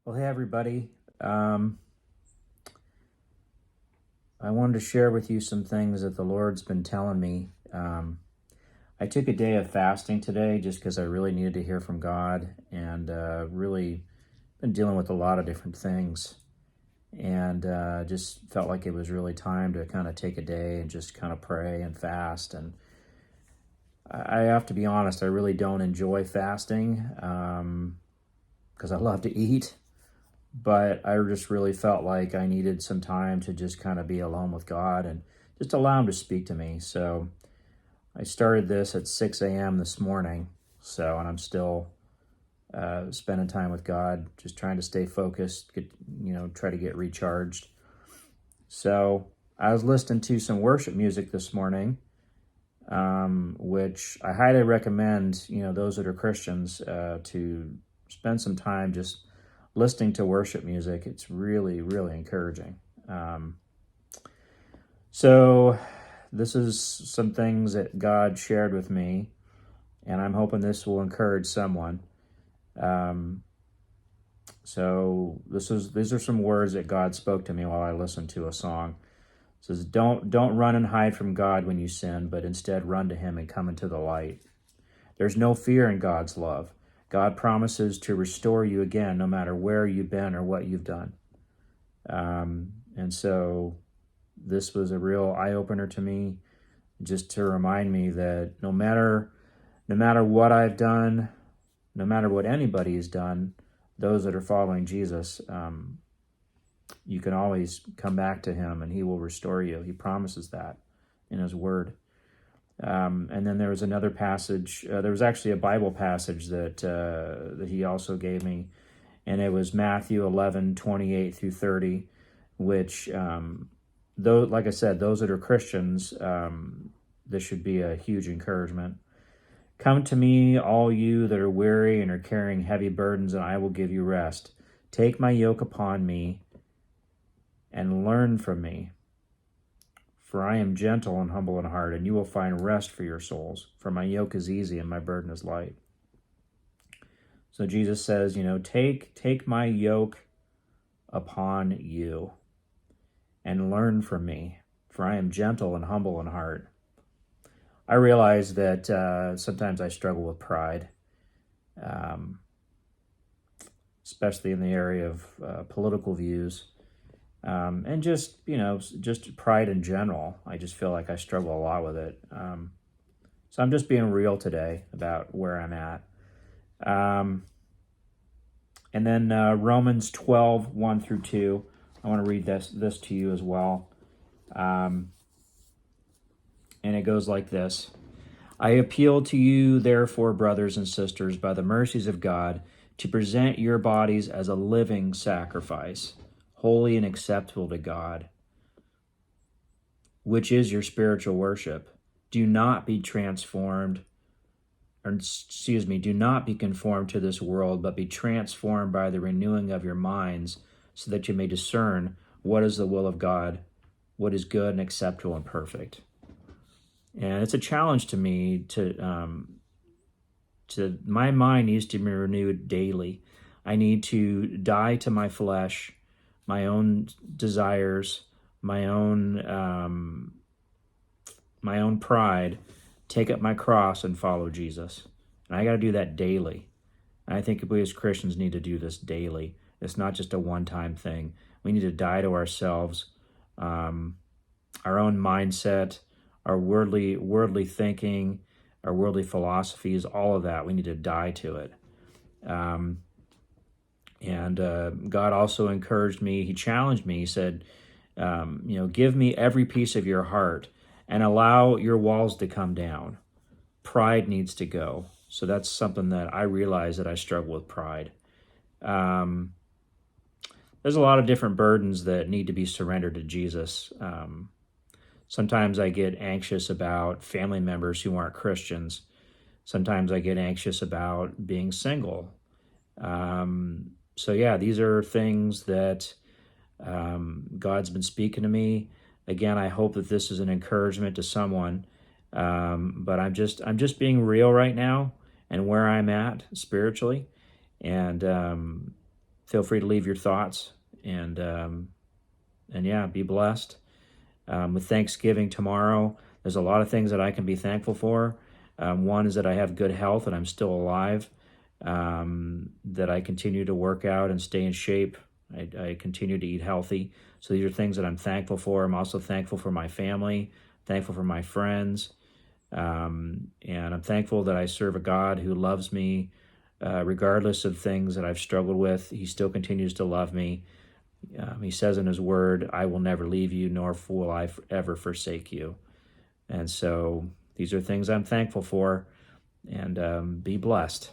Well, hey everybody. I wanted to share with you some things that the Lord's been telling me. I took a day of fasting today just because I really needed to hear from God, and really been dealing with a lot of different things, and just felt like it was really time to kind of take a day and just kind of pray and fast. And I have to be honest, I really don't enjoy fasting because I love to eat. But I just really felt like I needed some time to just kind of be alone with God and just allow Him to speak to me. So I started this at 6 a.m. this morning. And I'm still spending time with God, just trying to stay focused, try to get recharged. So I was listening to some worship music this morning, which I highly recommend, those that are Christians, to spend some time just listening to worship music. It's really, really encouraging. So this is some things that God shared with me, and I'm hoping this will encourage someone. So these are some words that God spoke to me while I listened to a song. It says, don't run and hide from God when you sin, but instead run to Him and come into the light. There's no fear in God's love. God promises to restore you again, no matter where you've been or what you've done. And so this was a real eye-opener to me, just to remind me that no matter what I've done, no matter what anybody has done, those that are following Jesus, you can always come back to Him and He will restore you. He promises that in His Word. And then there was another passage. There was actually a Bible passage that He also gave me, and it was Matthew 11:28 through 30, which, though, like I said, those that are Christians, this should be a huge encouragement. Come to me, all you that are weary and are carrying heavy burdens, and I will give you rest. Take my yoke upon me and learn from me. For I am gentle and humble in heart, and you will find rest for your souls. For my yoke is easy and my burden is light. So Jesus says, take my yoke upon you and learn from me. For I am gentle and humble in heart. I realize that sometimes I struggle with pride, especially in the area of political views. And just pride in general. I just feel like I struggle a lot with it. So I'm just being real today about where I'm at. And then Romans 12:1 through 2. I want to read this to you as well. And it goes like this. I appeal to you, therefore, brothers and sisters, by the mercies of God, to present your bodies as a living sacrifice, holy and acceptable to God, which is your spiritual worship. Do not be conformed to this world, but be transformed by the renewing of your minds, so that you may discern what is the will of God, what is good and acceptable and perfect. And it's a challenge to me to my mind needs to be renewed daily. I need to die to my flesh, my own desires, my own pride, take up my cross and follow Jesus. And I got to do that daily. And I think we as Christians need to do this daily. It's not just a one-time thing. We need to die to ourselves, our own mindset, our worldly thinking, our worldly philosophies, all of that. We need to die to it. And God also encouraged me. He challenged me. He said, give me every piece of your heart and allow your walls to come down. Pride needs to go. So that's something that I realize that I struggle with pride. There's a lot of different burdens that need to be surrendered to Jesus. Sometimes I get anxious about family members who aren't Christians. Sometimes I get anxious about being single. So yeah, these are things that God's been speaking to me. Again, I hope that this is an encouragement to someone. But I'm just being real right now and where I'm at spiritually. And feel free to leave your thoughts, and yeah, be blessed. With Thanksgiving tomorrow, there's a lot of things that I can be thankful for. One is that I have good health and I'm still alive, that I continue to work out and stay in shape. I continue to eat healthy. So these are things that I'm thankful for. I'm also thankful for my family, thankful for my friends, and I'm thankful that I serve a God who loves me regardless of things that I've struggled with. He still continues to love me. He says in his word, I will never leave you, nor will I ever forsake you. And so these are things I'm thankful for, and be blessed.